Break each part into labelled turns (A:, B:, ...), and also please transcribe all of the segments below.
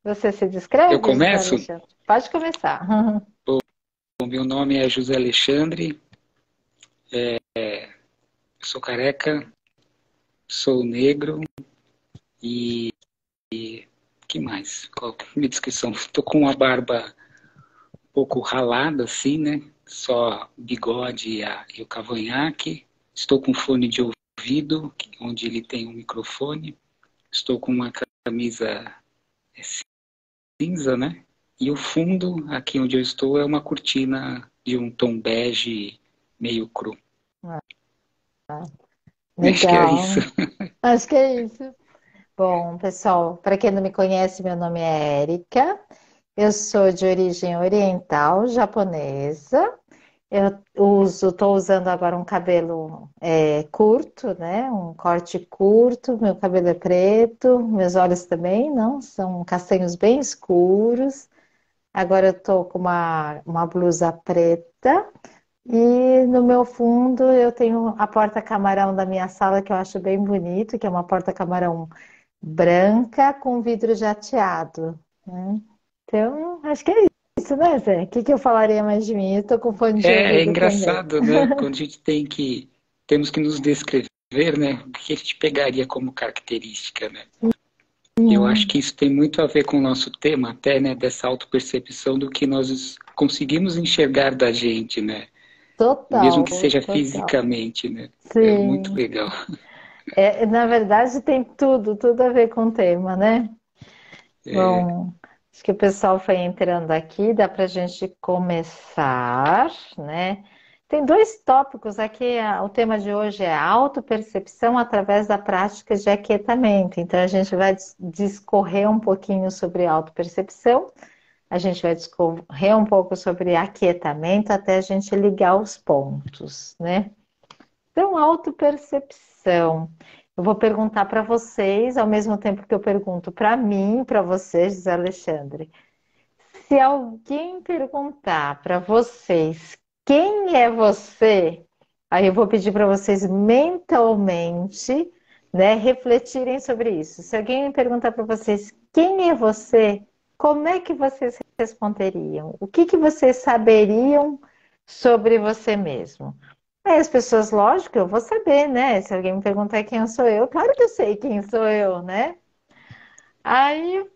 A: Você se
B: Eu
A: descreve, José
B: começo?
A: Alexandre? Pode começar.
B: Bom, meu nome é José Alexandre, sou careca, sou negro e que mais? Qual que é a minha descrição? Estou com uma barba um pouco ralada, assim, né? Só bigode e o cavanhaque. Estou com fone de ouvido, onde ele tem um microfone. Estou com uma camisa cinza, né? E o fundo, aqui onde eu estou, é uma cortina de um tom bege meio cru. Acho que é isso.
A: Legal. Acho que é isso. Bom, pessoal, para quem não me conhece, meu nome é Érica. Eu sou de origem oriental, japonesa. Estou usando agora um cabelo curto, né? Um corte curto. Meu cabelo é preto, meus olhos também, não? São castanhos bem escuros. Agora eu estou com uma blusa preta. E no meu fundo eu tenho a porta-camarão da minha sala, que eu acho bem bonito, que é uma porta-camarão branca com vidro jateado, né? Então, acho que é isso, né, Zé? O que que eu falaria mais de mim? Eu tô com fone de
B: É
A: ouvido também.
B: engraçado, né? Quando a gente temos que nos descrever, né? O que a gente pegaria como característica, né? Eu acho que isso tem muito a ver com o nosso tema, até, né? Dessa autopercepção do que nós conseguimos enxergar da gente, né? Mesmo
A: Total,
B: que seja
A: total.
B: fisicamente, né? É muito
A: Sim.
B: legal.
A: Na verdade, tem tudo a ver com o tema, né?
B: É,
A: Bom, acho que o pessoal foi entrando aqui, dá para a gente começar, né? Tem dois tópicos aqui. O tema de hoje é autopercepção através da prática de aquietamento. Então, a gente vai discorrer um pouquinho sobre autopercepção, a gente vai discorrer um pouco sobre aquietamento até a gente ligar os pontos, né? Então, autopercepção. Eu vou perguntar para vocês, ao mesmo tempo que eu pergunto para mim, para vocês, José Alexandre. Se alguém perguntar para vocês quem é você, aí eu vou pedir para vocês mentalmente, né, refletirem sobre isso. Se alguém perguntar para vocês quem é você, como é que vocês responderiam? O que que vocês saberiam sobre você mesmo? Aí as pessoas, lógico, eu vou saber, né? Se alguém me perguntar quem eu sou eu, claro que eu sei quem sou eu, né? Aí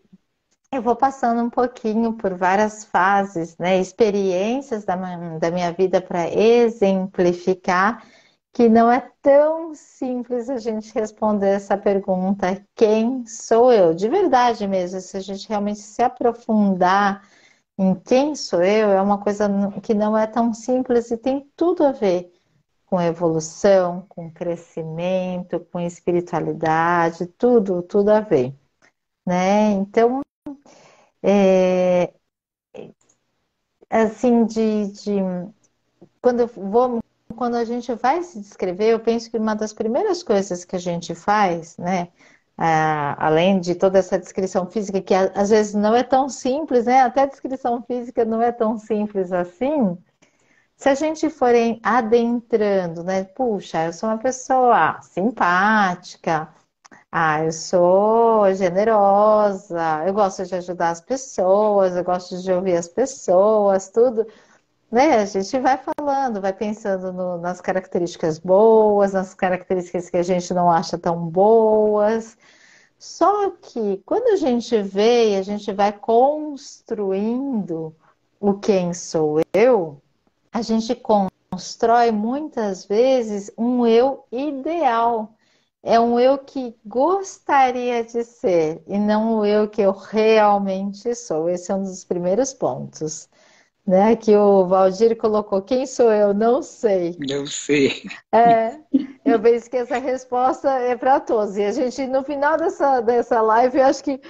A: eu vou passando um pouquinho por várias fases, né? Experiências da minha vida para exemplificar que não é tão simples a gente responder essa pergunta: quem sou eu? De verdade mesmo, se a gente realmente se aprofundar em quem sou eu, é uma coisa que não é tão simples e tem tudo a ver com evolução, com crescimento, com espiritualidade, tudo a ver, né? Então, é, assim, quando a gente vai se descrever, eu penso que uma das primeiras coisas que a gente faz, né? Além de toda essa descrição física, que às vezes não é tão simples, né? Até a descrição física não é tão simples assim. Se a gente forem adentrando, né? Puxa, eu sou uma pessoa simpática, eu sou generosa, eu gosto de ajudar as pessoas, eu gosto de ouvir as pessoas, tudo, né? A gente vai falando, vai pensando nas características boas, nas características que a gente não acha tão boas. Só que quando a gente vê, a gente vai construindo o quem sou eu, a gente constrói muitas vezes um eu ideal. É um eu que gostaria de ser e não o eu que eu realmente sou. Esse é um dos primeiros pontos, né? Que o Valdir colocou: quem sou eu? Não sei.
B: eu sei.
A: É, eu penso que essa resposta é para todos. E a gente, no final dessa live, eu acho que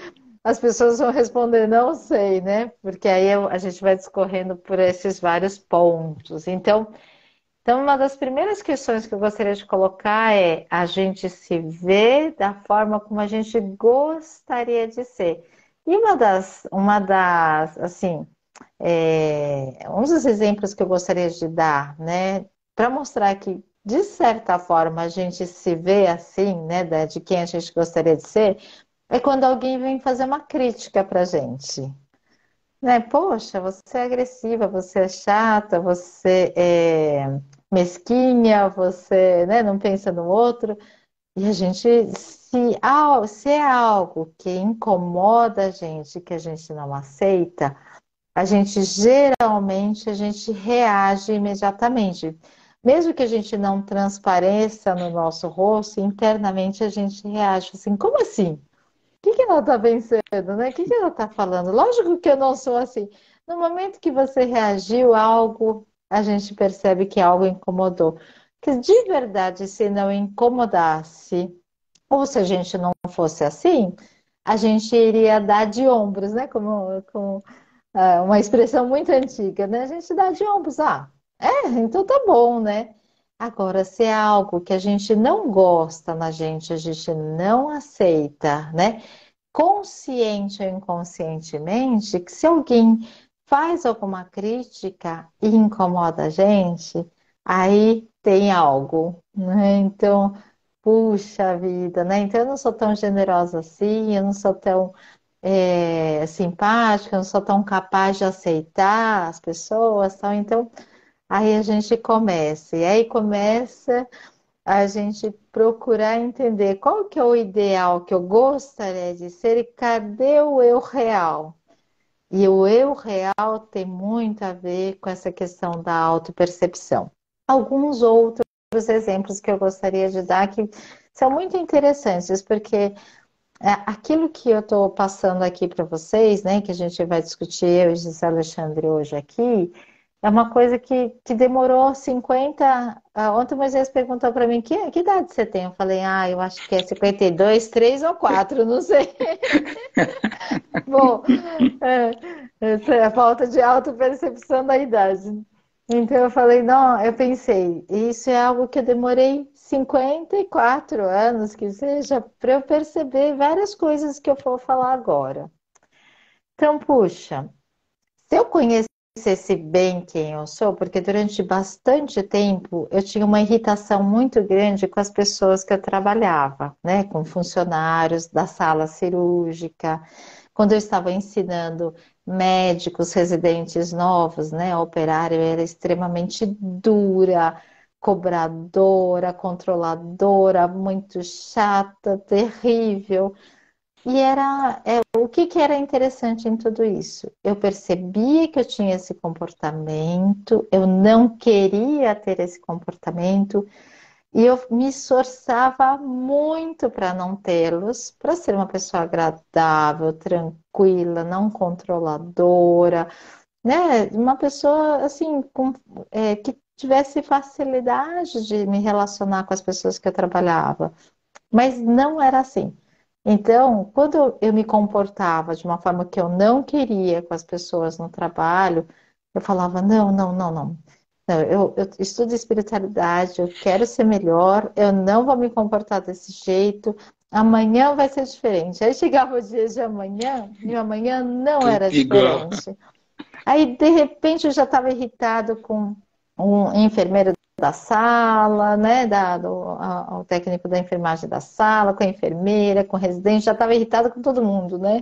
A: as pessoas vão responder não sei, né? Porque aí a gente vai discorrendo por esses vários pontos. Então, uma das primeiras questões que eu gostaria de colocar é: a gente se vê da forma como a gente gostaria de ser. E assim, um dos exemplos que eu gostaria de dar, né, para mostrar que, de certa forma, a gente se vê assim, né, de quem a gente gostaria de ser, é quando alguém vem fazer uma crítica pra gente. Né? Poxa, você é agressiva, você é chata, você é mesquinha, você, né, não pensa no outro. E a gente, se é algo que incomoda que a gente não aceita, a gente reage imediatamente. Mesmo que a gente não transpareça no nosso rosto, internamente a gente reage assim, como assim? Que ela está pensando, né? O que ela está falando? Lógico que eu não sou assim. No momento que você reagiu a algo, a gente percebe que algo incomodou. Que de verdade, se não incomodasse, ou se a gente não fosse assim, a gente iria dar de ombros, né? Como uma expressão muito antiga, né? A gente dá de ombros. Ah, então tá bom, né? Agora, se é algo que a gente não gosta na gente, a gente não aceita, né? Consciente ou inconscientemente, que se alguém faz alguma crítica e incomoda a gente, aí tem algo, né? Então, puxa vida, né? Então eu não sou tão generosa assim, eu não sou tão simpática, eu não sou tão capaz de aceitar as pessoas, tal. Então, aí a gente começa, e aí começa a gente procurar entender qual que é o ideal que eu gostaria de ser e cadê o eu real. E o eu real tem muito a ver com essa questão da autopercepção. Alguns outros exemplos que eu gostaria de dar que são muito interessantes, porque aquilo que eu estou passando aqui para vocês, né, que a gente vai discutir, eu e José Alexandre hoje aqui, é uma coisa que demorou 50. Ontem o Moisés perguntou para mim: que idade você tem? Eu falei: eu acho que é 52, 3 ou 4, não sei. Bom, essa é a falta de autopercepção da idade. Então eu falei: não, eu pensei, isso é algo que eu demorei 54 anos, que seja, para eu perceber várias coisas que eu vou falar agora. Então, puxa. Se eu conhecesse bem quem eu sou, porque durante bastante tempo eu tinha uma irritação muito grande com as pessoas que eu trabalhava, né? Com funcionários da sala cirúrgica, quando eu estava ensinando médicos residentes novos, né, a operar, eu era extremamente dura, cobradora, controladora, muito chata, terrível. E o que que era interessante em tudo isso? Eu percebia que eu tinha esse comportamento, eu não queria ter esse comportamento, e eu me esforçava muito para não tê-los, para ser uma pessoa agradável, tranquila, não controladora, né? Uma pessoa assim que tivesse facilidade de me relacionar com as pessoas que eu trabalhava. Mas não era assim. Então, quando eu me comportava de uma forma que eu não queria com as pessoas no trabalho, eu falava: não, não, não, não. Não, eu estudo espiritualidade, eu quero ser melhor, eu não vou me comportar desse jeito, amanhã vai ser diferente. Aí chegava o dia de amanhã, e o amanhã não
B: Tudo
A: era
B: igual.
A: diferente. Aí, de repente, eu já estava irritado com um enfermeiro da sala, né, o técnico da enfermagem da sala, com a enfermeira, com o residente, já estava irritado com todo mundo, né?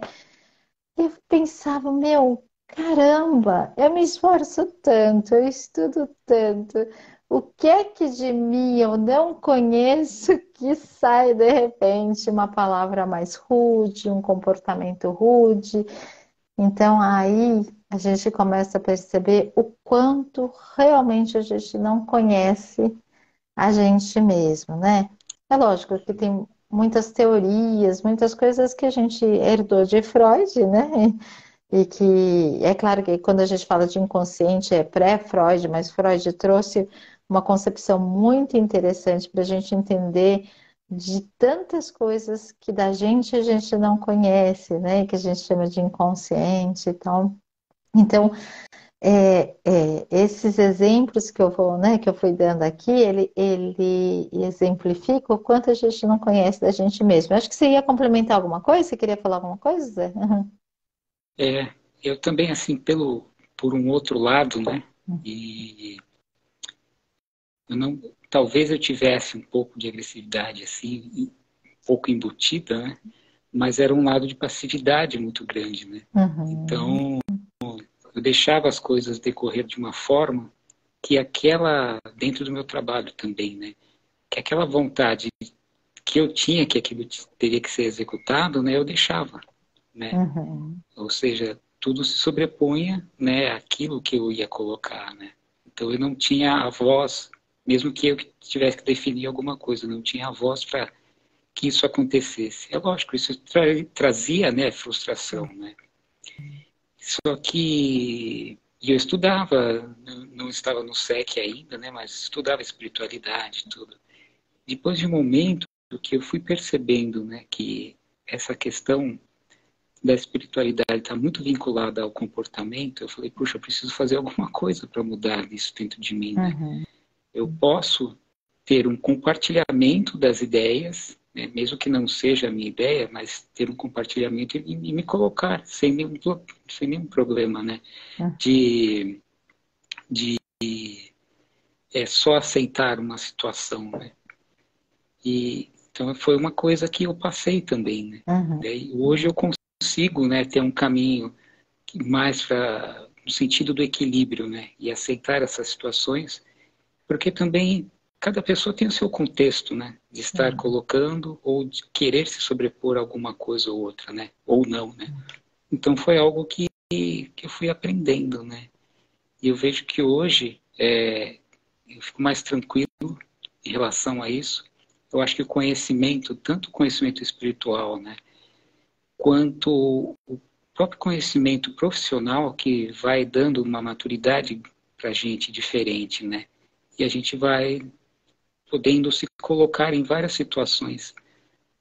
A: E eu pensava: meu, caramba, eu me esforço tanto, eu estudo tanto, o que é que de mim eu não conheço que sai de repente uma palavra mais rude, um comportamento rude? Então aí a gente começa a perceber o quanto realmente a gente não conhece a gente mesmo, né? É lógico que tem muitas teorias, muitas coisas que a gente herdou de Freud, né? E que é claro que quando a gente fala de inconsciente é pré-Freud, mas Freud trouxe uma concepção muito interessante para a gente entender de tantas coisas que da gente a gente não conhece, né? Que a gente chama de inconsciente e tal. Então, esses exemplos que eu vou, né, que eu fui dando aqui, ele exemplifica o quanto a gente não conhece da gente mesmo. Acho que você ia complementar alguma coisa? Você queria falar alguma coisa, Zé?
B: Eu também, assim, por um outro lado, né? E eu não, talvez eu tivesse um pouco de agressividade, assim, um pouco embutida, né? mas era um lado de passividade muito grande, né?
A: Uhum.
B: Então, eu deixava as coisas decorrer de uma forma que dentro do meu trabalho também, né? Que aquela vontade que eu tinha que aquilo teria que ser executado, né? Eu deixava, né?
A: Uhum.
B: Ou seja, tudo se sobrepunha, né? Àquilo que eu ia colocar, né? Então eu não tinha a voz, mesmo que eu tivesse que definir alguma coisa, eu não tinha a voz para que isso acontecesse. É lógico, isso trazia, né, frustração, né? Só que eu estudava, não estava no SEC ainda, né, mas estudava espiritualidade e tudo. Depois de um momento que eu fui percebendo, né, que essa questão da espiritualidade está muito vinculada ao comportamento, eu falei, puxa, eu preciso fazer alguma coisa para mudar isso dentro de mim, né?
A: Uhum.
B: Eu posso ter um compartilhamento das ideias, né, mesmo que não seja a minha ideia, mas ter um compartilhamento e me colocar sem nenhum problema, né?
A: Uhum.
B: De, de só aceitar uma situação, né? E então foi uma coisa que eu passei também, né?
A: Uhum.
B: E hoje eu consigo, né, ter um caminho mais para no sentido do equilíbrio, né? E aceitar essas situações, porque também cada pessoa tem o seu contexto, né? De estar
A: Uhum.
B: colocando ou de querer se sobrepor a alguma coisa ou outra, né? Ou não, né? Então foi algo que eu fui aprendendo, né? E eu vejo que hoje eu fico mais tranquilo em relação a isso. Eu acho que o conhecimento, tanto o conhecimento espiritual, né? Quanto o próprio conhecimento profissional que vai dando uma maturidade para a gente diferente, né? E a gente vai podendo se colocar em várias situações,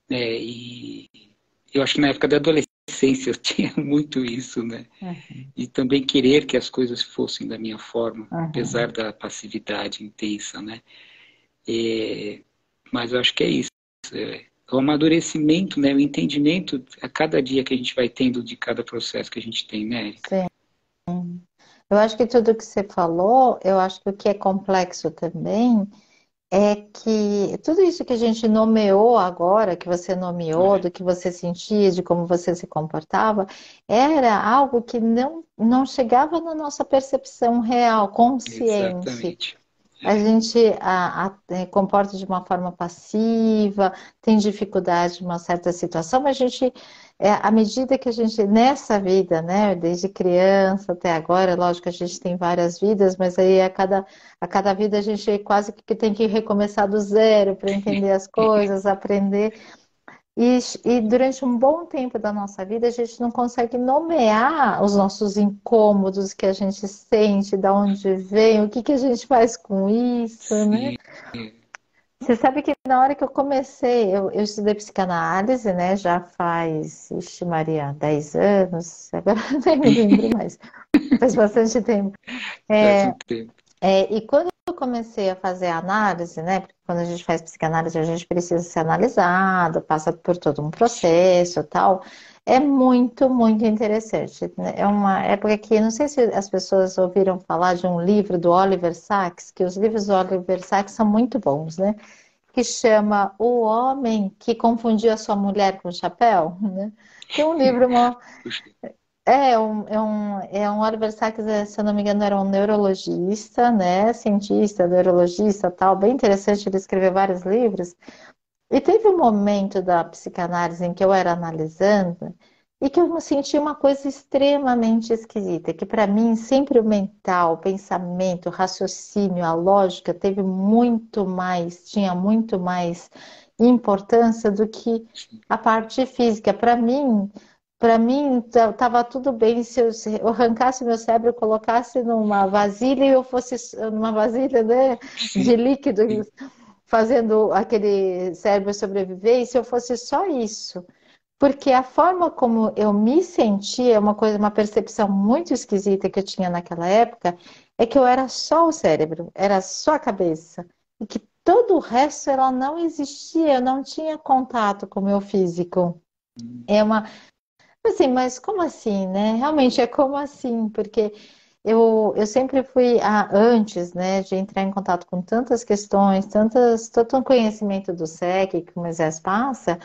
B: né? E eu acho que na época da adolescência eu tinha muito isso, né?
A: Uhum.
B: E também querer que as coisas fossem da minha forma, apesar
A: Uhum.
B: da passividade intensa, né? Mas eu acho que é isso. O amadurecimento, né? O entendimento a cada dia que a gente vai tendo de cada processo que a gente tem, né, Érica?
A: Sim. Eu acho que tudo que você falou, eu acho que o que é complexo também é que tudo isso que a gente nomeou agora, que você nomeou,
B: É,
A: do que você sentia, de como você se comportava, era algo que não chegava na nossa percepção real, consciente.
B: exatamente.
A: A
B: É,
A: gente comporta de uma forma passiva, tem dificuldade em uma certa situação, mas a gente, à medida que a gente, nessa vida, né, desde criança até agora, lógico que a gente tem várias vidas, mas aí a cada vida a gente quase que tem que recomeçar do zero para entender as coisas, aprender. E durante um bom tempo da nossa vida, a gente não consegue nomear os nossos incômodos que a gente sente, da onde vem, o que que a gente faz com isso, né?
B: sim,
A: Você sabe que na hora que eu comecei, eu estudei psicanálise, né? Já faz, ixi, Maria, 10 anos, agora nem me lembro mais, faz bastante tempo.
B: faz
A: É,
B: um tempo.
A: e quando eu comecei a fazer a análise, né? Porque quando a gente faz psicanálise, a gente precisa ser analisado, passa por todo um processo e tal. É muito, muito interessante, né? É uma época que, não sei se as pessoas ouviram falar de um livro do Oliver Sacks, que os livros do Oliver Sacks são muito bons, né? Que chama O Homem que Confundiu a Sua Mulher com o Chapéu, né? Tem um livro,
B: Puxa,
A: é um Oliver Sacks, se eu não me engano, era um neurologista, né? Cientista, neurologista, tal, bem interessante. Ele escreveu vários livros. E teve um momento da psicanálise em que eu era analisando e que eu me senti uma coisa extremamente esquisita, que para mim sempre o mental, o pensamento, o raciocínio, a lógica tinha muito mais importância do que a parte física. Para mim, estava tudo bem se eu arrancasse meu cérebro, colocasse numa vasilha e eu fosse numa vasilha, né,
B: sim,
A: de líquido, fazendo aquele cérebro sobreviver, e se eu fosse só isso. Porque a forma como eu me sentia, uma percepção muito esquisita que eu tinha naquela época, é que eu era só o cérebro, era só a cabeça. E que todo o resto ela não existia, eu não tinha contato com o meu físico. É uma Assim, mas como assim, né? Realmente é como assim, porque eu sempre fui, antes, né, de entrar em contato com tantas questões, tanto conhecimento do SEC que o Moisés passa,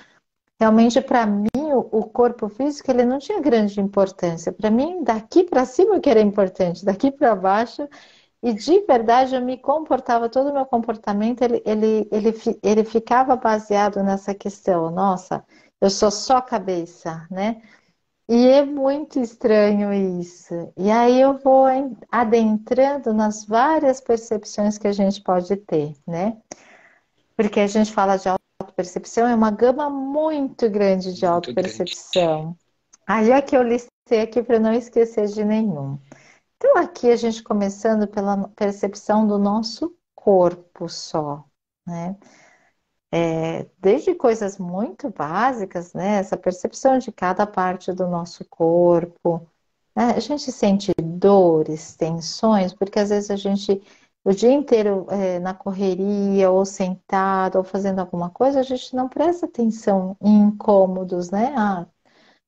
A: Realmente, para mim, o corpo físico ele não tinha grande importância. Para mim, daqui para cima que era importante, daqui para baixo. E de verdade, eu me comportava, todo o meu comportamento, ele ficava baseado nessa questão. Nossa, eu sou só cabeça, né? E é muito estranho isso. E aí eu vou adentrando nas várias percepções que a gente pode ter, né? Porque a gente fala de autopercepção, é uma gama muito grande de
B: Muito grande.
A: autopercepção. Aí é que eu listei aqui para não esquecer de nenhum. Então, aqui a gente começando pela percepção do nosso corpo só, né? Desde coisas muito básicas, né? Essa percepção de cada parte do nosso corpo, né? A gente sente dores, tensões, porque às vezes a gente, o dia inteiro na correria, ou sentado, ou fazendo alguma coisa, a gente não presta atenção em incômodos, né? Ah,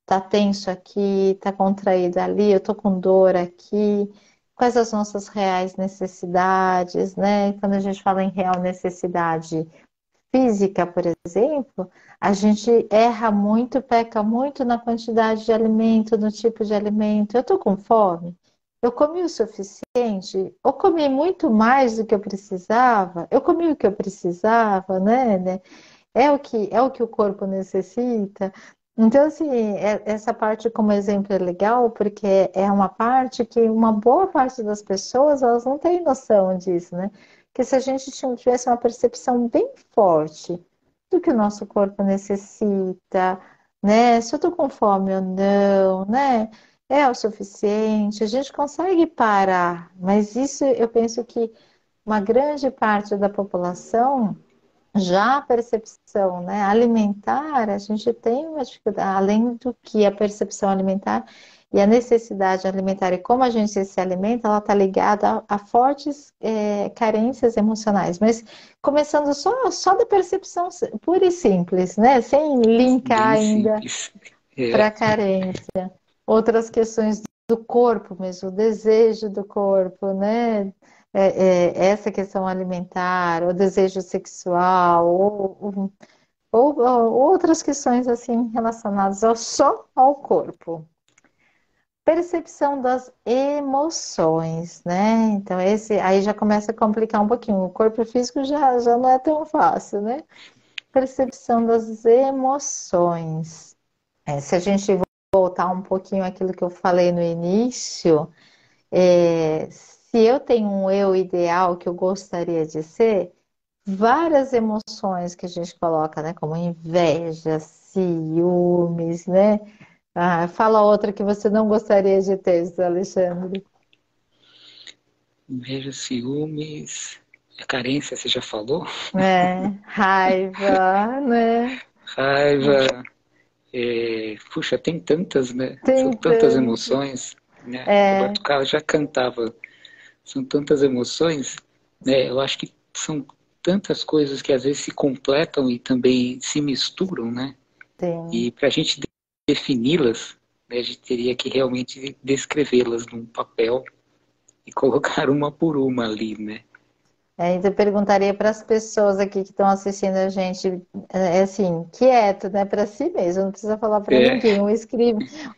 A: tá tenso aqui, tá contraído ali, eu tô com dor aqui. Quais as nossas reais necessidades, né? Quando a gente fala em real necessidade física, por exemplo, a gente erra muito, peca muito na quantidade de alimento, no tipo de alimento. Eu tô com fome? Eu comi o suficiente? Eu comi muito mais do que eu precisava? Eu comi o que eu precisava, né? É o que o corpo necessita. Então, assim, essa parte como exemplo é legal, porque é uma parte que uma boa parte das pessoas, elas não têm noção disso, né? Que se a gente tivesse uma percepção bem forte do que o nosso corpo necessita, né? Se eu tô com fome ou não, né? É o suficiente, a gente consegue parar, mas isso eu penso que uma grande parte da população já a percepção, né, alimentar, a gente tem uma dificuldade, além do que a percepção alimentar e a necessidade alimentar e como a gente se alimenta, ela está ligada a fortes carências emocionais. Mas começando só da percepção pura e simples, né, sem linkar
B: Bem
A: ainda
B: simples.
A: para
B: É,
A: a carência. Outras questões do corpo mesmo, o desejo do corpo, né? Essa questão alimentar, o desejo sexual, ou outras questões assim relacionadas só ao corpo. Percepção das emoções, né? Então, esse aí já começa a complicar um pouquinho. O corpo físico já não é tão fácil, né? Percepção das emoções. Se a gente voltar um pouquinho àquilo que eu falei no início, se eu tenho um eu ideal que eu gostaria de ser, várias emoções que a gente coloca, né? Como inveja, ciúmes, né? Ah, fala outra que você não gostaria de ter, Zé Alexandre.
B: inveja, ciúmes, a carência, você já falou?
A: Raiva, né?
B: Raiva, puxa, tem tantas, né? São
A: Tem
B: tantas
A: tanto.
B: emoções, né?
A: É,
B: Roberto Carlos já cantava, são tantas emoções, né? Eu acho que são tantas coisas que às vezes se completam e também se misturam, né?
A: tem.
B: E para a gente defini-las, né, a gente teria que realmente descrevê-las num papel e colocar uma por uma ali, né?
A: Então eu perguntaria para as pessoas aqui que estão assistindo a gente, assim, quieto, né, para si mesmo, não precisa falar para
B: É,
A: ninguém, ou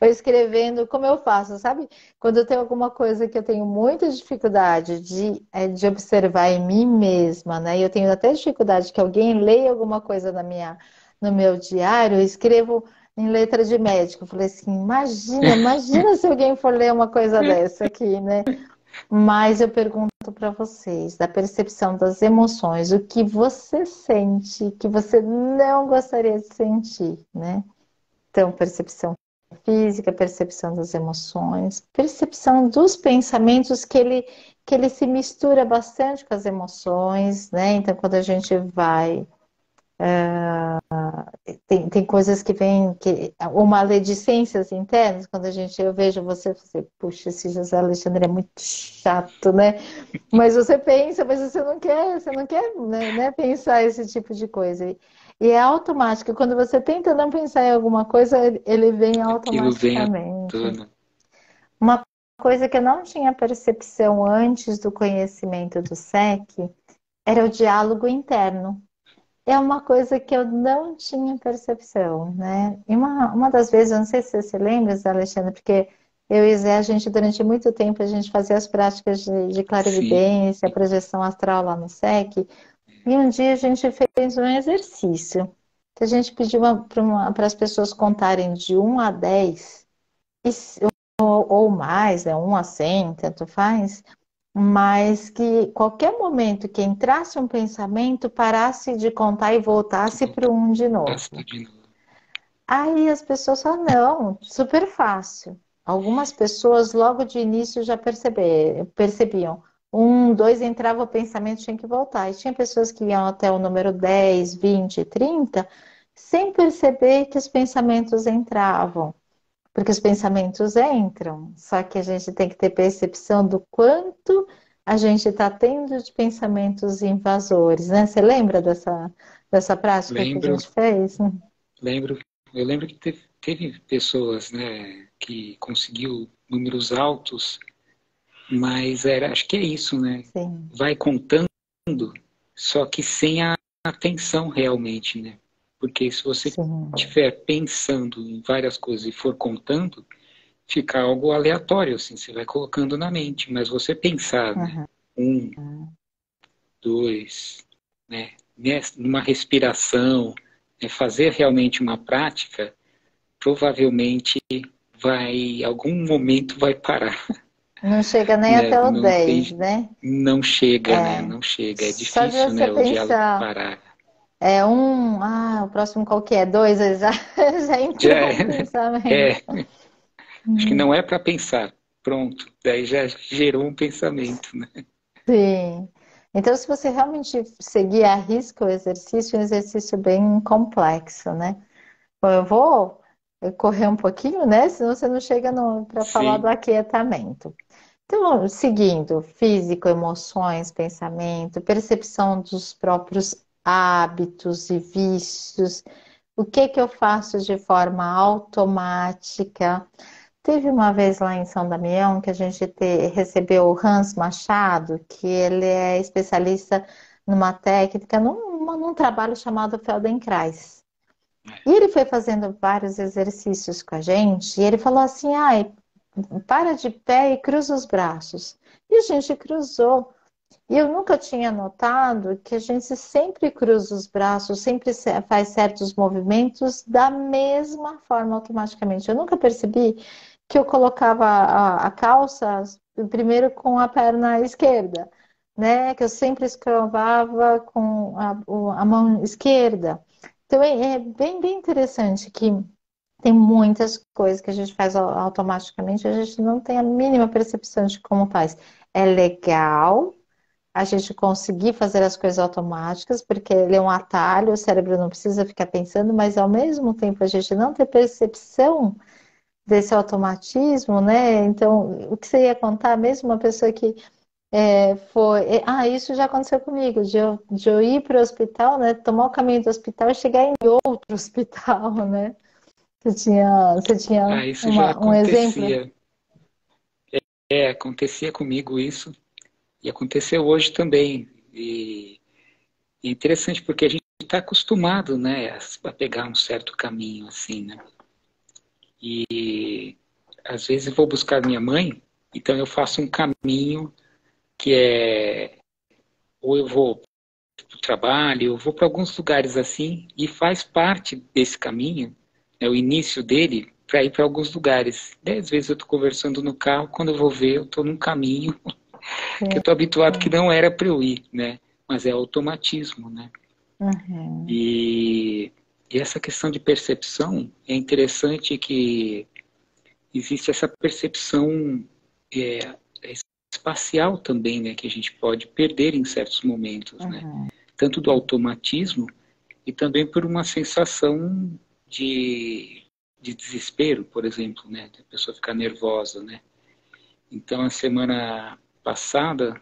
A: escrevendo, como eu faço, sabe? Quando eu tenho alguma coisa que eu tenho muita dificuldade de observar em mim mesma, né, e eu tenho até dificuldade que alguém leia alguma coisa no meu diário, eu escrevo em letra de médico. Eu falei assim, imagina se alguém for ler uma coisa dessa aqui, né? Mas eu pergunto para vocês, da percepção das emoções, o que você sente que você não gostaria de sentir, né? Então, percepção física, percepção das emoções, percepção dos pensamentos que ele se mistura bastante com as emoções, né? Então, quando a gente vai tem coisas que vêm, ou maledicências internas, quando eu vejo você, puxa, esse José Alexandre é muito chato, né? Mas você pensa, mas você não quer, né, pensar esse tipo de coisa. E é automático, quando você tenta não pensar em alguma coisa, ele vem
B: aquilo vem à
A: automaticamente.
B: tona.
A: Uma coisa que eu não tinha percepção antes do conhecimento do SEC era o diálogo interno. é uma coisa que eu não tinha percepção, né? E uma das vezes, eu não sei se você se lembra, Zé Alexandre, porque eu e Zé, a gente, durante muito tempo, a gente fazia as práticas de
B: Sim,
A: clarividência, projeção astral lá no SEC, e um dia a gente fez um exercício, que a gente pediu para as pessoas contarem de 1 a 10, ou mais, né? 1 a 100, tanto faz, mas que qualquer momento que entrasse um pensamento, parasse de contar e voltasse para o um de
B: basta
A: novo.
B: de novo.
A: Aí as pessoas falam, não, super fácil. Algumas pessoas logo de início já percebiam. 1, 2, entrava o pensamento, tinha que voltar. E tinha pessoas que iam até o número 10, 20, 30, sem perceber que os pensamentos entravam. Porque os pensamentos entram, só que a gente tem que ter percepção do quanto a gente está tendo de pensamentos invasores, né? Você lembra dessa prática que a
B: Lembro,
A: gente fez?
B: lembro. Eu lembro que teve pessoas, né, que conseguiu números altos, mas acho que é isso, né?
A: Sim,
B: Vai contando, só que sem a atenção realmente, né? Porque se você
A: sim.
B: estiver pensando em várias coisas e for contando, fica algo aleatório, assim, você vai colocando na mente, mas você pensar, né?
A: Uhum.
B: 1, 2, né? Numa respiração, né? Fazer realmente uma prática, provavelmente algum momento vai parar,
A: Não chega nem
B: né?
A: até o
B: Não
A: 10,
B: tem,
A: né?
B: não chega, né?
A: É.
B: Não chega. É
A: Só de
B: difícil,
A: você
B: né? O diálogo
A: pensar,
B: parar.
A: o próximo qual que é? 2, aí já, já
B: Já
A: entrou um pensamento.
B: é, acho que não é para pensar. Pronto, daí já gerou um pensamento, né?
A: Sim. Então, se você realmente seguir a risca o exercício, é um exercício bem complexo, né? Bom, eu vou correr um pouquinho, né? Senão você não chega para falar do
B: Sim,
A: aquietamento. Então, seguindo, físico, emoções, pensamento, percepção dos próprios hábitos e vícios, o que que eu faço de forma automática? Teve uma vez lá em São Damião que a gente recebeu o Hans Machado, que ele é especialista numa técnica, num trabalho chamado Feldenkrais. E ele foi fazendo vários exercícios com a gente, e ele falou assim: ai, para de pé e cruza os braços. E a gente cruzou. E eu nunca tinha notado que a gente sempre cruza os braços, sempre faz certos movimentos da mesma forma automaticamente. Eu nunca percebi que eu colocava a calça primeiro com a perna esquerda, né? Que eu sempre escovava com a mão esquerda. Então é bem interessante que tem muitas coisas que a gente faz automaticamente, a gente não tem a mínima percepção de como faz. É legal a gente conseguir fazer as coisas automáticas, porque ele é um atalho, o cérebro não precisa ficar pensando, mas ao mesmo tempo a gente não ter percepção desse automatismo, né? Então, o que você ia contar, mesmo uma pessoa que isso já aconteceu comigo, de eu ir para o hospital, né? Tomar o caminho do hospital e chegar em outro hospital, né? Você tinha
B: isso já
A: um exemplo?
B: acontecia. Acontecia comigo isso. E aconteceu hoje também. E é interessante porque a gente está acostumado, né, a pegar um certo caminho assim, né? E às vezes eu vou buscar minha mãe, então eu faço um caminho que ou eu vou para o trabalho, eu vou para alguns lugares assim, e faz parte desse caminho, o início dele, para ir para alguns lugares. 10 vezes eu estou conversando no carro, quando eu vou ver, eu estou num caminho que eu
A: Sim.
B: estou habituado que não era para eu ir, né? Mas é automatismo, né?
A: Uhum.
B: E essa questão de percepção, é interessante que existe essa percepção é, espacial também, né? Que a gente pode perder em certos momentos, né?
A: Uhum.
B: Tanto do automatismo e também por uma sensação de desespero, por exemplo, né? A pessoa ficar nervosa, né? Então, a semana passada,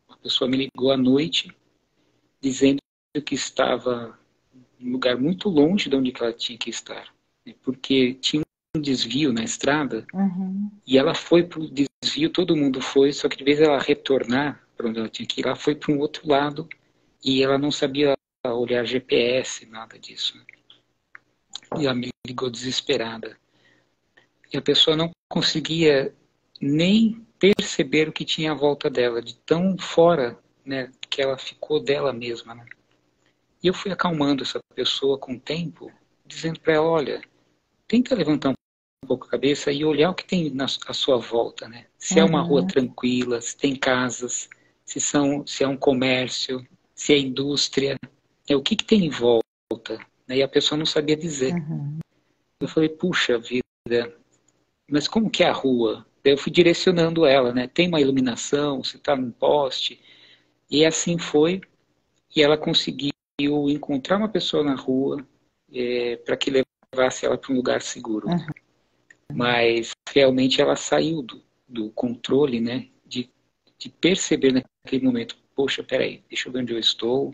B: a pessoa me ligou à noite dizendo que estava em um lugar muito longe de onde ela tinha que estar, né? Porque tinha um desvio na estrada
A: Uhum.
B: e ela foi para o desvio, todo mundo foi, só que de vez ela retornar para onde ela tinha que ir, ela foi para um outro lado e ela não sabia olhar GPS, nada disso. E ela me ligou desesperada. E a pessoa não conseguia nem perceber o que tinha à volta dela, de tão fora, né, que ela ficou dela mesma, né? E eu fui acalmando essa pessoa com o tempo, dizendo para ela, olha, tenta levantar um pouco a cabeça e olhar o que tem à sua volta, né? Se é uma rua
A: Uhum.
B: tranquila, se tem casas, se é um comércio, se é indústria, o que tem em volta, né? E a pessoa não sabia dizer.
A: Uhum.
B: Eu falei, puxa vida, mas como que é a rua? Daí eu fui direcionando ela, né? Tem uma iluminação, você está num poste. E assim foi, e ela conseguiu encontrar uma pessoa na rua para que levasse ela para um lugar seguro, né?
A: Uhum.
B: Mas realmente ela saiu do controle, né? De perceber naquele momento, poxa, peraí, deixa eu ver onde eu estou,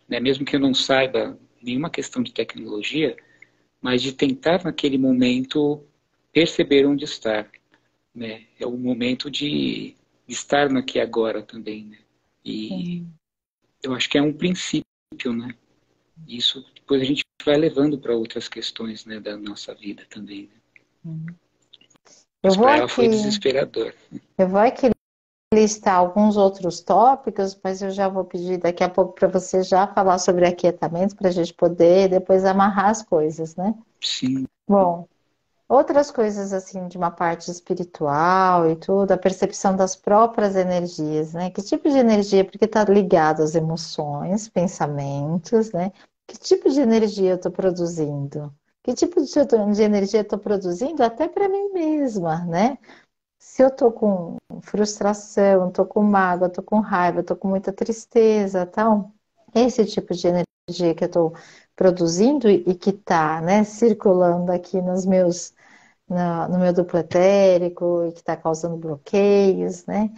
B: né? Mesmo que eu não saiba nenhuma questão de tecnologia, mas de tentar naquele momento perceber onde estar, né? É o momento de estar no aqui e agora também, né? E
A: Sim.
B: eu acho que é um princípio, né? Isso depois a gente vai levando para outras questões, né, da nossa vida também, né?
A: Uhum. Eu
B: Mas
A: vou
B: para ela
A: aqui,
B: foi desesperador.
A: eu vou aqui listar alguns outros tópicos, mas eu já vou pedir daqui a pouco para você já falar sobre aquietamento, para a gente poder depois amarrar as coisas, né?
B: Sim,
A: Bom, outras coisas assim de uma parte espiritual e tudo, a percepção das próprias energias, né? Que tipo de energia? Porque está ligado às emoções, pensamentos, né? Que tipo de energia eu estou produzindo? Que tipo de energia eu estou produzindo até para mim mesma, né? Se eu tô com frustração, tô com mágoa, tô com raiva, tô com muita tristeza, tal, esse tipo de energia que eu tô produzindo e que tá, né, circulando aqui no meu duplo etérico e que está causando bloqueios, né?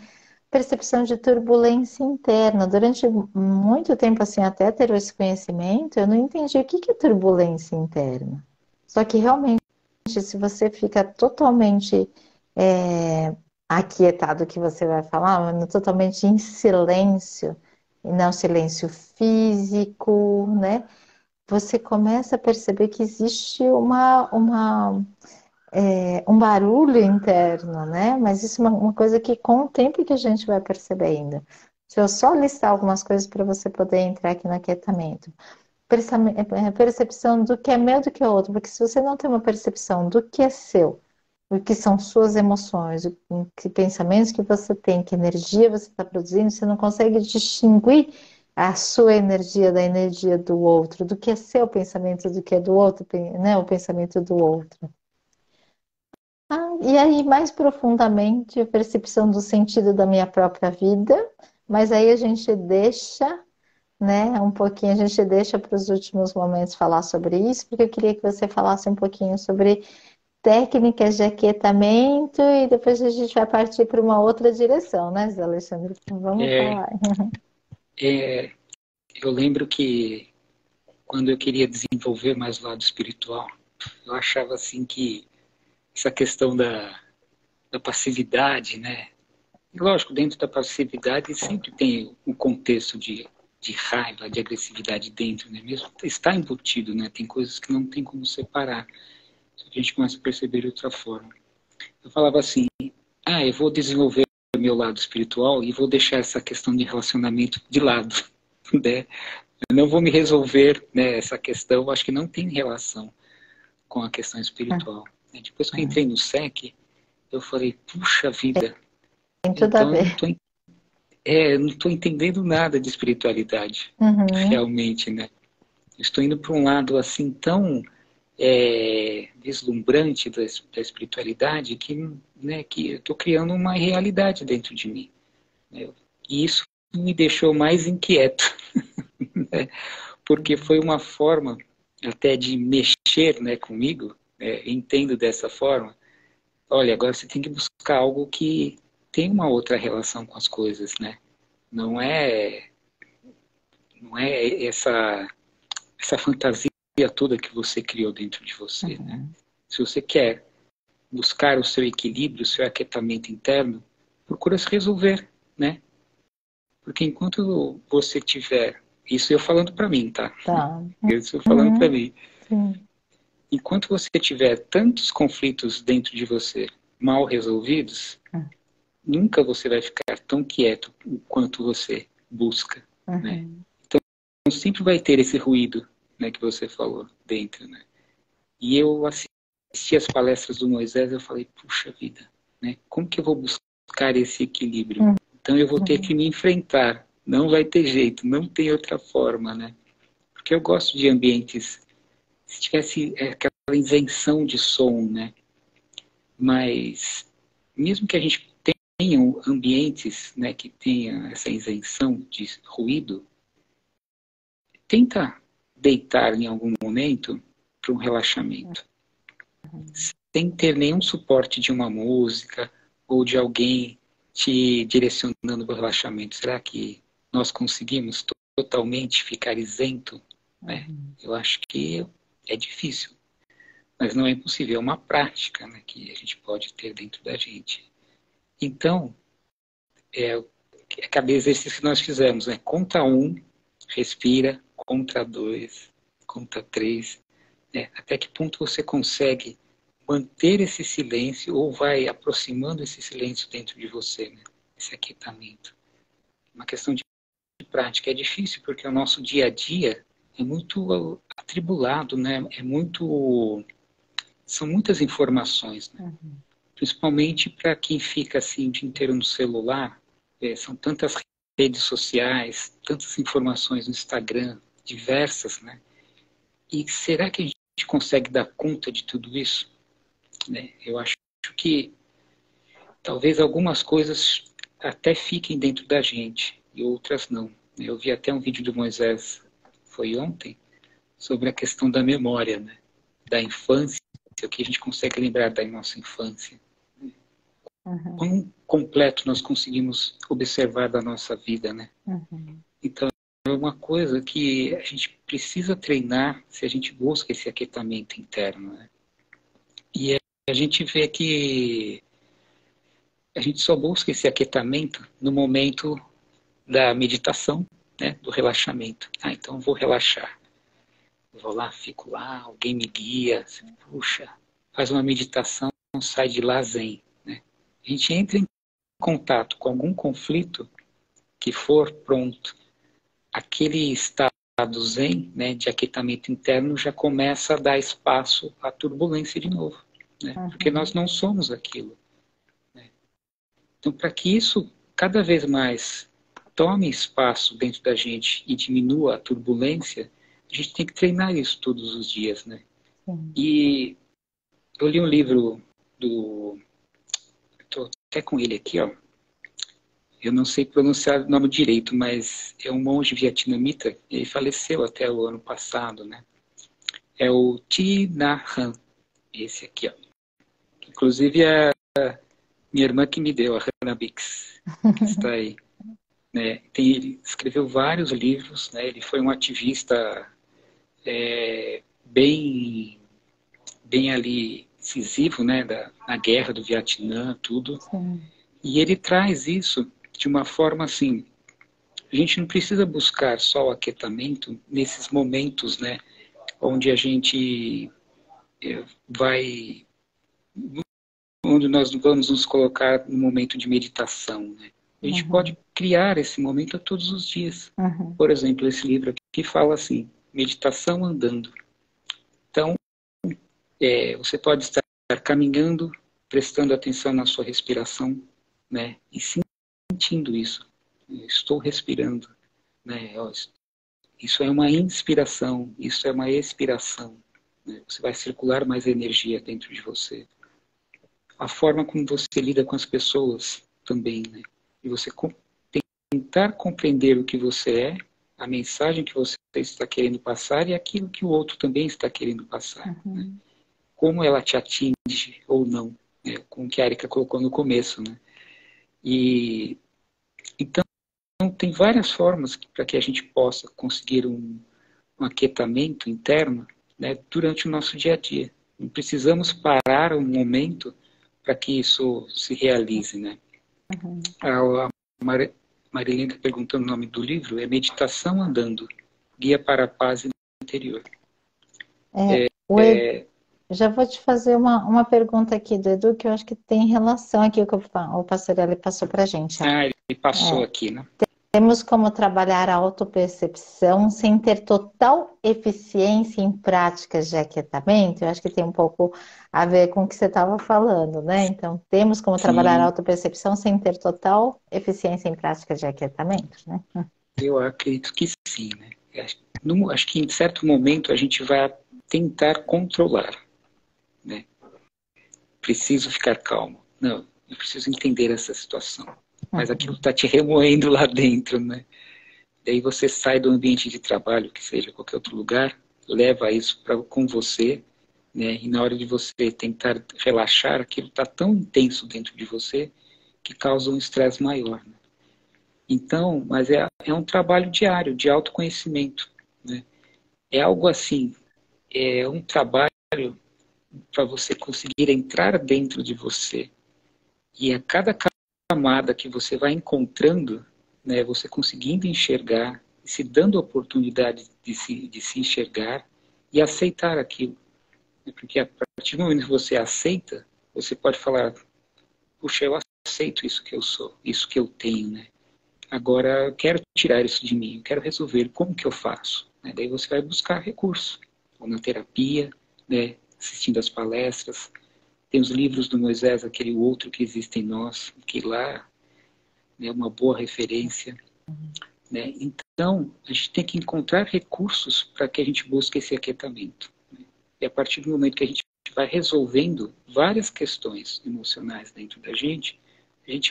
A: Percepção de turbulência interna. Durante muito tempo, assim, até ter esse conhecimento, eu não entendi o que é turbulência interna. Só que realmente, se você fica totalmente aquietado, que você vai falar, mas totalmente em silêncio, e não silêncio físico, né? Você começa a perceber que existe um barulho interno, né? Mas isso é uma coisa que com o tempo que a gente vai percebendo. Se eu só listar algumas coisas para você poder entrar aqui no aquietamento. Percepção do que é meu do que é outro, porque se você não tem uma percepção do que é seu, o que são suas emoções, que pensamentos que você tem, que energia você está produzindo, você não consegue distinguir a sua energia da energia do outro, do que é seu pensamento, do que é do outro, né? O pensamento do outro. E aí, mais profundamente, a percepção do sentido da minha própria vida, mas aí a gente deixa, né, um pouquinho, a gente deixa para os últimos momentos falar sobre isso, porque eu queria que você falasse um pouquinho sobre técnicas de aquietamento e depois a gente vai partir para uma outra direção, né, Zé Alexandre? Então, vamos
B: é,
A: falar.
B: é, eu lembro que quando eu queria desenvolver mais o lado espiritual, eu achava assim que essa questão da passividade, né? E, lógico, dentro da passividade sempre tem um contexto de raiva, de agressividade dentro, né? Mesmo está embutido, né? Tem coisas que não tem como separar. Só que a gente começa a perceber de outra forma. Eu falava assim, eu vou desenvolver o meu lado espiritual e vou deixar essa questão de relacionamento de lado, né? Eu não vou me resolver, né, essa questão, acho que não tem relação com a questão espiritual. Depois que eu entrei no SEC, eu falei, puxa vida,
A: Tem tudo a
B: então
A: ver.
B: eu não estou entendendo nada de espiritualidade,
A: Uhum.
B: realmente, né? Eu estou indo para um lado assim tão deslumbrante da espiritualidade que, né, que eu estou criando uma realidade dentro de mim, né? E isso me deixou mais inquieto, né? Porque foi uma forma até de mexer, né, comigo, entendo dessa forma. Olha, agora você tem que buscar algo que tem uma outra relação com as coisas, né? Não é, não é essa fantasia toda que você criou dentro de você, né?
A: Uhum.
B: Se você quer buscar o seu equilíbrio, o seu aquietamento interno, procura se resolver, né? Porque enquanto você estiver Isso eu falando para mim, tá?
A: Tá.
B: Isso eu falando para
A: Uhum.
B: mim.
A: Sim.
B: Enquanto você tiver tantos conflitos dentro de você mal resolvidos, nunca você vai ficar tão quieto quanto você busca, né?
A: Uhum.
B: Então sempre vai ter esse ruído, né, que você falou dentro, né? E eu assisti as palestras do Moisés, eu falei, puxa vida, né? Como que eu vou buscar esse equilíbrio? Então eu vou ter que me enfrentar. Não vai ter jeito, não tem outra forma, né? Porque eu gosto de ambientes, se tivesse aquela isenção de som, né? Mas mesmo que a gente tenha ambientes, né, que tenha essa isenção de ruído, tenta deitar em algum momento para um relaxamento, sem ter nenhum suporte de uma música ou de alguém te direcionando para o relaxamento. Será que nós conseguimos totalmente ficar isento, né? Eu acho que é difícil, mas não é impossível. É uma prática, né, que a gente pode ter dentro da gente. Então, cada exercício que nós fizemos, né? Conta 1, respira, conta 2, conta 3, né? Até que ponto você consegue manter esse silêncio ou vai aproximando esse silêncio dentro de você, né? Esse aquietamento. Uma questão de prática. É difícil porque o nosso dia a dia é muito atribulado, né? São muitas informações, né? Principalmente para quem fica assim o dia inteiro no celular. São tantas redes sociais, tantas informações no Instagram, diversas, né? E será que a gente consegue dar conta de tudo isso? Né? Eu acho que talvez algumas coisas até fiquem dentro da gente e outras não. Eu vi até um vídeo do Moisés, foi ontem, sobre a questão da memória, né? Da infância, o que a gente consegue lembrar da nossa infância. Quão completo nós conseguimos observar da nossa vida, né? Então, é uma coisa que a gente precisa treinar se a gente busca esse aquietamento interno, né? E a gente vê que a gente só busca esse aquietamento no momento da meditação, né? Do relaxamento. Então eu vou relaxar. Eu vou lá, fico lá, alguém me guia, puxa, faz uma meditação, sai de lá zen, né? A gente entra em contato com algum conflito que for, pronto, aquele estado zen, né, de aquietamento interno já começa a dar espaço à turbulência de novo, né? Porque nós não somos aquilo, né? Então, para que isso cada vez mais tome espaço dentro da gente e diminua a turbulência, a gente tem que treinar isso todos os dias, né? E eu li um livro estou até com ele aqui, ó. Eu não sei pronunciar o nome direito, mas é um monge vietnamita, ele faleceu até o ano passado, né? É o Thich Nhat Hanh, esse aqui, ó. Inclusive é a minha irmã que me deu, a Hannah Bix, que está aí. Né? Ele escreveu vários livros, né? Ele foi um ativista bem ali incisivo, né? Na guerra do Vietnã, tudo.
A: Sim.
B: E ele traz isso de uma forma assim, a gente não precisa buscar só o aquietamento nesses momentos, né, onde a gente vai, onde nós vamos nos colocar no momento de meditação, né? A gente pode criar esse momento a todos os dias. Por exemplo, esse livro aqui fala assim, meditação andando. Então, você pode estar caminhando, prestando atenção na sua respiração, né, e sentindo isso. Estou respirando, né? Isso é uma inspiração, isso é uma expiração, né? Você vai circular mais energia dentro de você. A forma como você lida com as pessoas também, né? E você tentar compreender o que você é, a mensagem que você está querendo passar e aquilo que o outro também está querendo passar. Né? Como ela te atinge ou não, né? Como que a Erika colocou no começo, né? E então tem várias formas para que a gente possa conseguir um aquietamento interno, né, durante o nosso dia a dia. Não precisamos parar um momento para que isso se realize, né? A Marilene está perguntando o nome do livro, é Meditação Andando. guia para a paz interior.
A: Já vou te fazer uma pergunta aqui do Edu, que eu acho que tem relação aqui com o que o pastor ele passou para a gente. Ó.
B: Ele passou aqui, né?
A: Temos como trabalhar a autopercepção sem ter total eficiência em práticas de aquietamento? Eu acho que tem um pouco a ver com o que você estava falando, né? Então, temos como trabalhar a autopercepção sem ter total eficiência em práticas de aquietamento, né?
B: Eu acredito que sim, né? Acho que em certo momento a gente vai tentar controlar, né? Preciso ficar calmo. Não, eu preciso entender essa situação. Mas aquilo está te remoendo lá dentro, né? Daí você sai do ambiente de trabalho, que seja qualquer outro lugar, leva isso com você, né? E na hora de você tentar relaxar, aquilo está tão intenso dentro de você que causa um estresse maior, né? Então, mas é um trabalho diário, de autoconhecimento, né? É algo assim, é um trabalho para você conseguir entrar dentro de você. E a cada camada que você vai encontrando, né, você conseguindo enxergar, se dando a oportunidade de se enxergar e aceitar aquilo. Porque a partir do momento que você aceita, você pode falar, puxa, eu aceito isso que eu sou, isso que eu tenho, né? Agora eu quero tirar isso de mim, eu quero resolver, como que eu faço? Né? Daí você vai buscar recursos, ou na terapia, né, assistindo às palestras. Tem os livros do Moisés, aquele outro que existe em nós, que lá é uma boa referência. Né? Então, a gente tem que encontrar recursos para que a gente busque esse aquietamento. Né? E a partir do momento que a gente vai resolvendo várias questões emocionais dentro da gente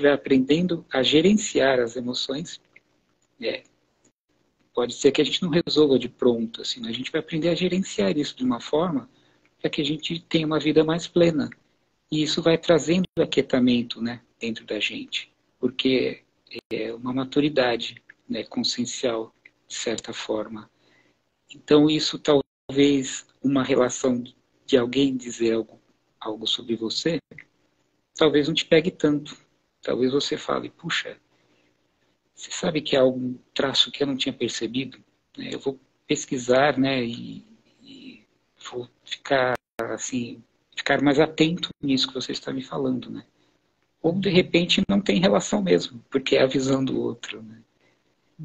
B: vai aprendendo a gerenciar as emoções. Pode ser que a gente não resolva de pronto, assim, mas a gente vai aprender a gerenciar isso de uma forma para que a gente tenha uma vida mais plena. E isso vai trazendo aquietamento, né, dentro da gente, porque é uma maturidade, né, consciencial, de certa forma. Então isso talvez uma relação de alguém dizer algo sobre você, talvez não te pegue tanto. Talvez você fale, puxa, você sabe que há algum traço que eu não tinha percebido? Né? Eu vou pesquisar, né, e vou ficar assim, ficar mais atento nisso que você está me falando, né? Ou de repente não tem relação mesmo, porque é a visão do outro, né?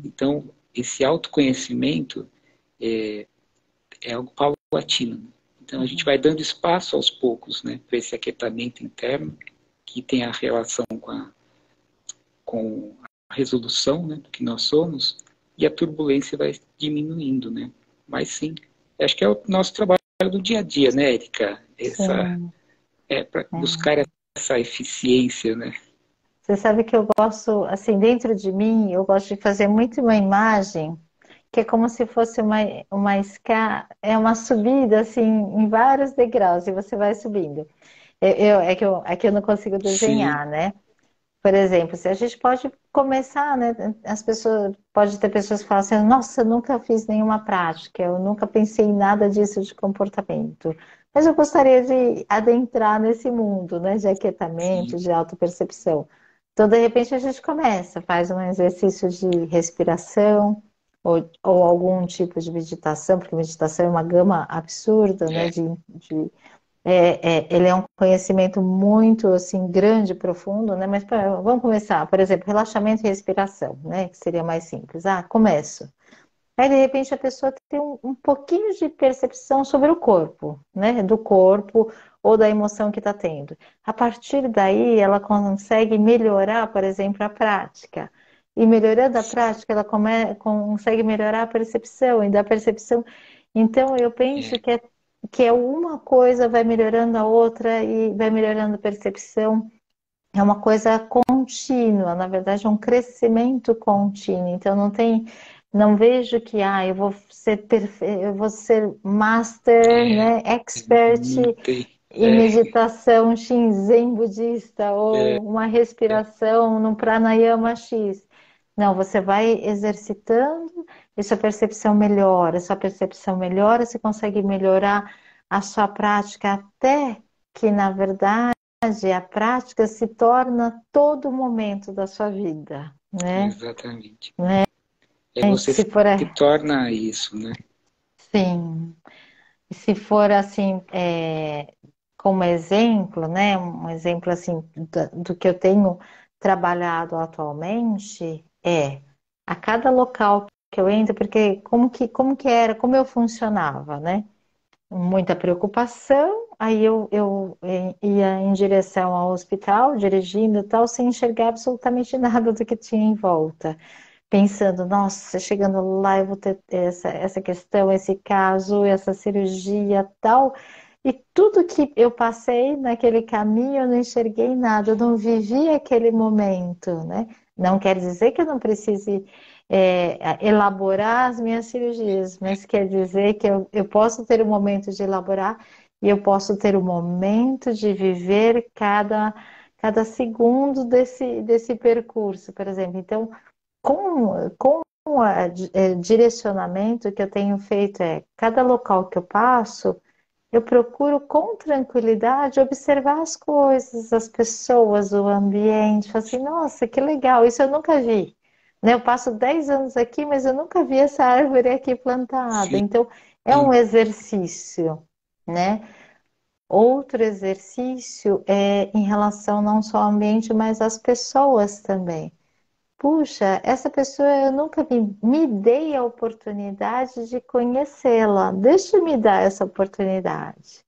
B: Então, esse autoconhecimento é algo paulatino. Né? Então, a gente vai dando espaço aos poucos, né, para esse aquietamento interno, que tem a relação com a resolução, né, do que nós somos, e a turbulência vai diminuindo, né? Mas sim, acho que é o nosso trabalho do dia a dia, né, Érica? Para buscar essa eficiência, né?
A: Você sabe que eu gosto, assim, dentro de mim, eu gosto de fazer muito uma imagem que é como se fosse uma escada, é uma subida, assim, em vários degraus, e você vai subindo. É que eu não consigo
B: Sim,
A: desenhar, né? Por exemplo, se a gente pode começar, né? As pessoas, pode ter pessoas que falam assim, nossa, eu nunca fiz nenhuma prática, eu nunca pensei em nada disso de comportamento. Mas eu gostaria de adentrar nesse mundo, né? De aquietamento,
B: sim.
A: de autopercepção. Então, de repente, a gente começa, faz um exercício de respiração, ou algum tipo de meditação, porque meditação é uma gama absurda, né? Ele é um conhecimento muito assim grande, profundo, né? Mas vamos começar, por exemplo, relaxamento e respiração, né? Que seria mais simples. Ah, começo. Aí de repente a pessoa tem um pouquinho de percepção sobre o corpo, né? Do corpo ou da emoção que está tendo. A partir daí ela consegue melhorar, por exemplo, a prática. E melhorando a prática, ela consegue melhorar a percepção, e da percepção. Então eu penso que é uma coisa vai melhorando a outra e vai melhorando a percepção. É uma coisa contínua, na verdade é um crescimento contínuo. Então não vejo que eu vou ser eu vou ser master, né, expert
B: Não tem.
A: em meditação Shinzen budista ou uma respiração no pranayama X. Não, você vai exercitando e sua percepção melhora, você consegue melhorar a sua prática até que, na verdade, a prática se torna todo momento da sua vida, né?
B: Exatamente. você
A: Se for,
B: se torna isso, né?
A: sim. Se for assim, como exemplo, né? Um exemplo assim do que eu tenho trabalhado atualmente a cada local que eu entro, porque como que era, como eu funcionava, né? Muita preocupação, aí eu ia em direção ao hospital, dirigindo e tal, sem enxergar absolutamente nada do que tinha em volta. Pensando, nossa, chegando lá eu vou ter essa questão, esse caso, essa cirurgia, tal. E tudo que eu passei naquele caminho, eu não enxerguei nada, eu não vivi aquele momento, né? Não quer dizer que eu não precise elaborar as minhas cirurgias, mas quer dizer que eu posso ter o momento de elaborar e eu posso ter o momento de viver cada segundo desse percurso, por exemplo. Então, com o direcionamento que eu tenho feito cada local que eu passo, eu procuro com tranquilidade observar as coisas, as pessoas, o ambiente. Falo assim, nossa, que legal, isso eu nunca vi. Né? Eu passo 10 anos aqui, mas eu nunca vi essa árvore aqui plantada.
B: Sim,
A: Então, é um exercício, né? Outro exercício é em relação não só ao ambiente, mas às pessoas também. Puxa, essa pessoa eu nunca me dei a oportunidade de conhecê-la. Deixa eu me dar essa oportunidade.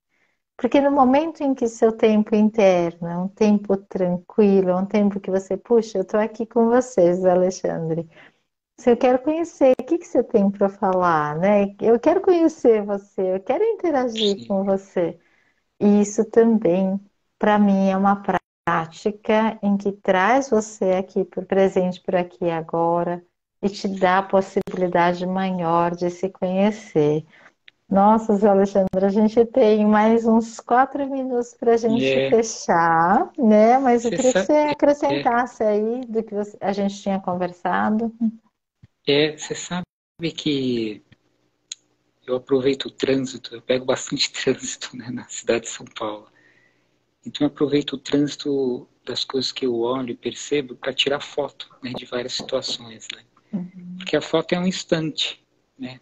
A: Porque no momento em que seu tempo interno é um tempo tranquilo, é um tempo que você, puxa, eu estou aqui com vocês, Alexandre. Se eu quero conhecer, o que que você tem para falar, né? Eu quero conhecer você, eu quero interagir
B: sim.
A: com você. E isso também, para mim, é uma prática em que traz você aqui para o presente, por aqui e agora, e te dá a possibilidade maior de se conhecer. Nossa, Zé Alexandre, a gente tem mais uns 4 minutos para a gente
B: É,
A: fechar, né? Mas eu
B: você
A: queria que
B: sabe,
A: você
B: é,
A: acrescentasse aí do que a gente tinha conversado.
B: você sabe que eu aproveito o trânsito, eu pego bastante trânsito, né, na cidade de São Paulo. Então eu aproveito o trânsito das coisas que eu olho e percebo para tirar foto, né, de várias situações, né?
A: Uhum.
B: Porque a foto é um instante, né?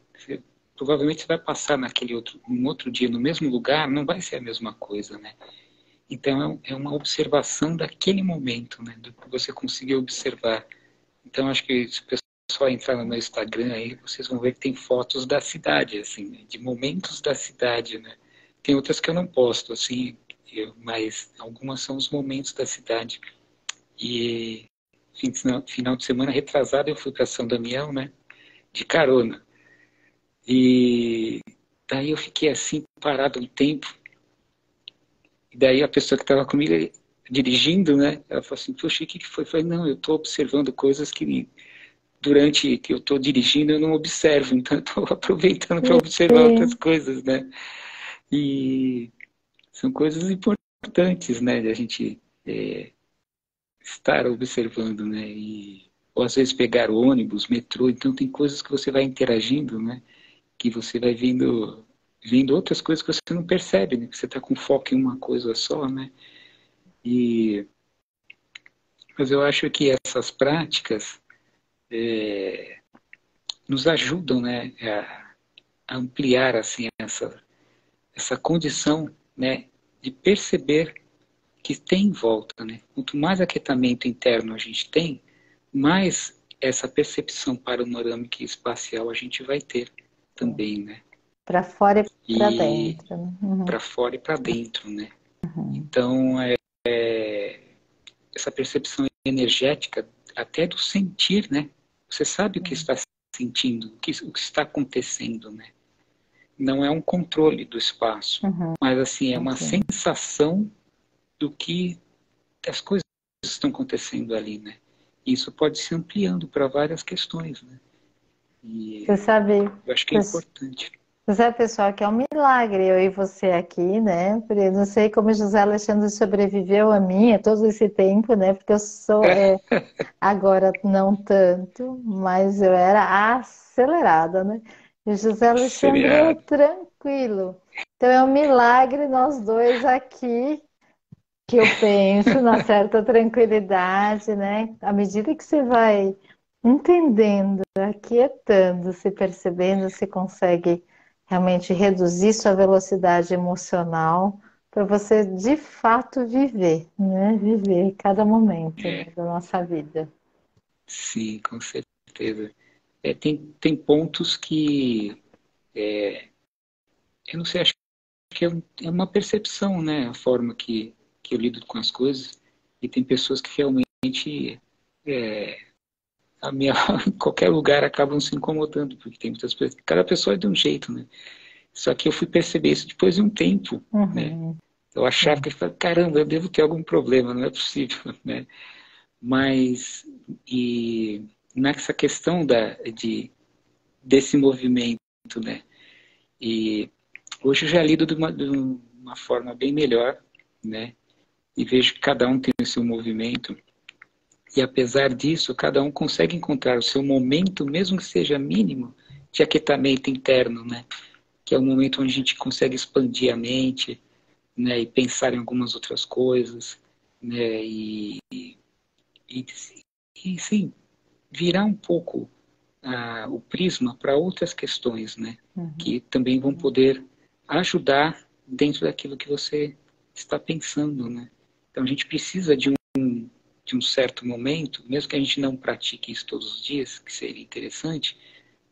B: Provavelmente você vai passar um outro dia no mesmo lugar, não vai ser a mesma coisa, né? Então é uma observação daquele momento, né? Do que você conseguiu observar. Então acho que se o pessoal entrar no meu Instagram aí, vocês vão ver que tem fotos da cidade, assim, né? De momentos da cidade, né? Tem outras que eu não posto, assim, mas algumas são os momentos da cidade. E final de semana retrasado eu fui para São Damião, né? De carona. E daí eu fiquei assim, parado um tempo. E daí a pessoa que estava comigo dirigindo, né? Ela falou assim, poxa, o que foi? Eu falei, não, eu estou observando coisas que durante que eu estou dirigindo eu não observo. Então eu estou aproveitando para observar outras
A: Sim.
B: coisas, né? E são coisas importantes, né? De a gente estar observando, né? Ou às vezes pegar ônibus, metrô. Então tem coisas que você vai interagindo, né? Que você vai vendo outras coisas que você não percebe, né? Que você está com foco em uma coisa só, né? E, mas eu acho que essas práticas nos ajudam, né? A ampliar assim essa condição, né? De perceber que tem em volta, né? Quanto mais aquietamento interno a gente tem, mais essa percepção panorâmica e espacial a gente vai ter também, né?
A: Para fora e para
B: E
A: dentro, né? Uhum.
B: para fora e para dentro, né?
A: Uhum.
B: Então, essa percepção energética, até do sentir, né? Você sabe o que está sentindo, o que está acontecendo, né? Não é um controle do espaço,
A: Uhum.
B: mas assim é uma
A: Sim.
B: sensação do que as coisas estão acontecendo ali, né? E isso pode se ampliando para várias questões, né?
A: Você
B: E
A: sabe,
B: eu acho que é importante.
A: José, pessoal, que é um milagre eu e você aqui, né? Porque eu não sei como José Alexandre sobreviveu a mim todo esse tempo, né? Porque eu sou, agora não tanto, mas eu era acelerada, né? E o José Alexandre é
B: Seriado.
A: tranquilo. Então é um milagre nós dois aqui, que eu penso na certa tranquilidade, né? À medida que você vai entendendo, aquietando, se percebendo, se consegue realmente reduzir sua velocidade emocional para você de fato viver, né? Viver cada momento, né,
B: É,
A: da nossa vida.
B: sim, com certeza. Tem pontos que, eu não sei, acho que é uma percepção, né? A forma que eu lido com as coisas. E tem pessoas que realmente, a minha, em qualquer lugar, acabam se incomodando, porque tem muitas pessoas. Cada pessoa é de um jeito, né? Só que eu fui perceber isso depois de um tempo, né?
A: Uhum,
B: Eu achava
A: sim.
B: que, caramba, eu devo ter algum problema, não é possível, né? Mas, e nessa questão desse movimento, né? E hoje eu já lido de uma forma bem melhor, né? E vejo que cada um tem o seu movimento. E apesar disso, cada um consegue encontrar o seu momento, mesmo que seja mínimo, de aquietamento interno, né? Que é o momento onde a gente consegue expandir a mente, né? E pensar em algumas outras coisas, né? E, e sim, virar um pouco o prisma para outras questões, né?
A: Uhum.
B: Que também vão poder ajudar dentro daquilo que você está pensando, né? Então a gente precisa de um certo momento, mesmo que a gente não pratique isso todos os dias, que seria interessante,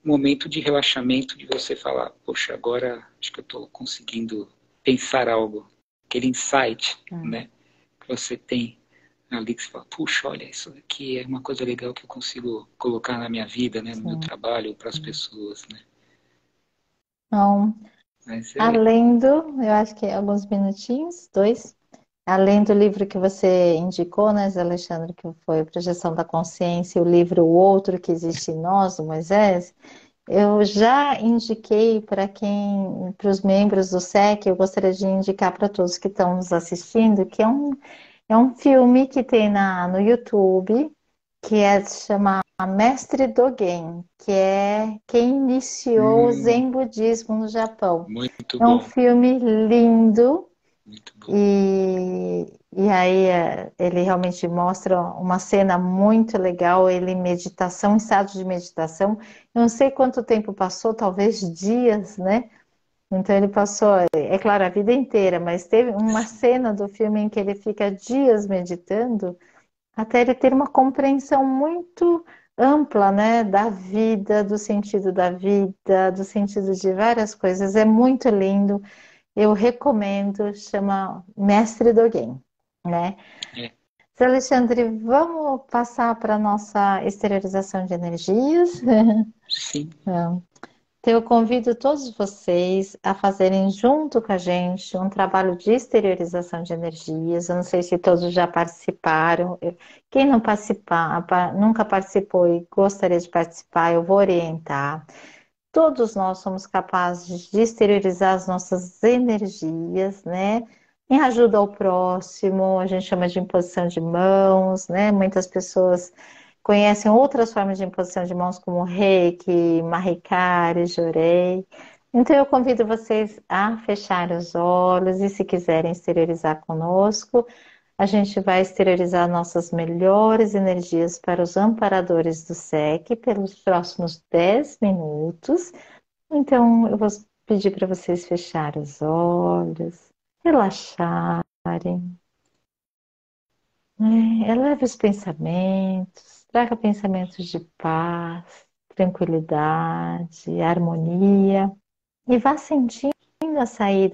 B: um momento de relaxamento, de você falar, poxa, agora acho que eu estou conseguindo pensar algo, aquele insight,
A: Uhum.
B: né? Que você tem ali que você fala, puxa, olha, isso aqui é uma coisa legal que eu consigo colocar na minha vida, né, no meu
A: Sim.
B: trabalho, para as pessoas, né?
A: Então,
B: Mas
A: além do, eu acho que alguns minutinhos, dois. Além do livro que você indicou, né, Zé Alexandre, que foi Projeção da Consciência, e o livro O Outro que Existe em Nós, do Moisés, eu já indiquei para quem, para os membros do SEC, eu gostaria de indicar para todos que estão nos assistindo, que é um filme que tem no YouTube, que se chama Mestre Dogen, que é quem iniciou o Zen Budismo no Japão.
B: muito
A: É um
B: bom,
A: filme lindo.
B: muito bom.
A: E aí ele realmente mostra uma cena muito legal, ele em meditação, em estado de meditação. Eu não sei quanto tempo passou, talvez dias, né? Então ele passou, é claro, a vida inteira, mas teve uma cena do filme em que ele fica dias meditando, até ele ter uma compreensão muito ampla, né, da vida, do sentido de várias coisas. É muito lindo. Eu recomendo, chama Mestre Dogen, né?
B: É,
A: Então, Alexandre, vamos passar para a nossa exteriorização de energias?
B: sim,
A: Então, eu convido todos vocês a fazerem junto com a gente um trabalho de exteriorização de energias. Eu não sei se todos já participaram. Quem não participar, nunca participou e gostaria de participar, eu vou orientar. Todos nós somos capazes de exteriorizar as nossas energias, né? Em ajuda ao próximo, a gente chama de imposição de mãos, né? Muitas pessoas conhecem outras formas de imposição de mãos, como Reiki, Mahikari, Jorei. Então, eu convido vocês a fechar os olhos e, se quiserem exteriorizar conosco, a gente vai exteriorizar nossas melhores energias para os amparadores do SEC pelos próximos 10 minutos. Então, eu vou pedir para vocês fecharem os olhos, relaxarem, né? Eleve os pensamentos, traga pensamentos de paz, tranquilidade, harmonia e vá sentindo a saída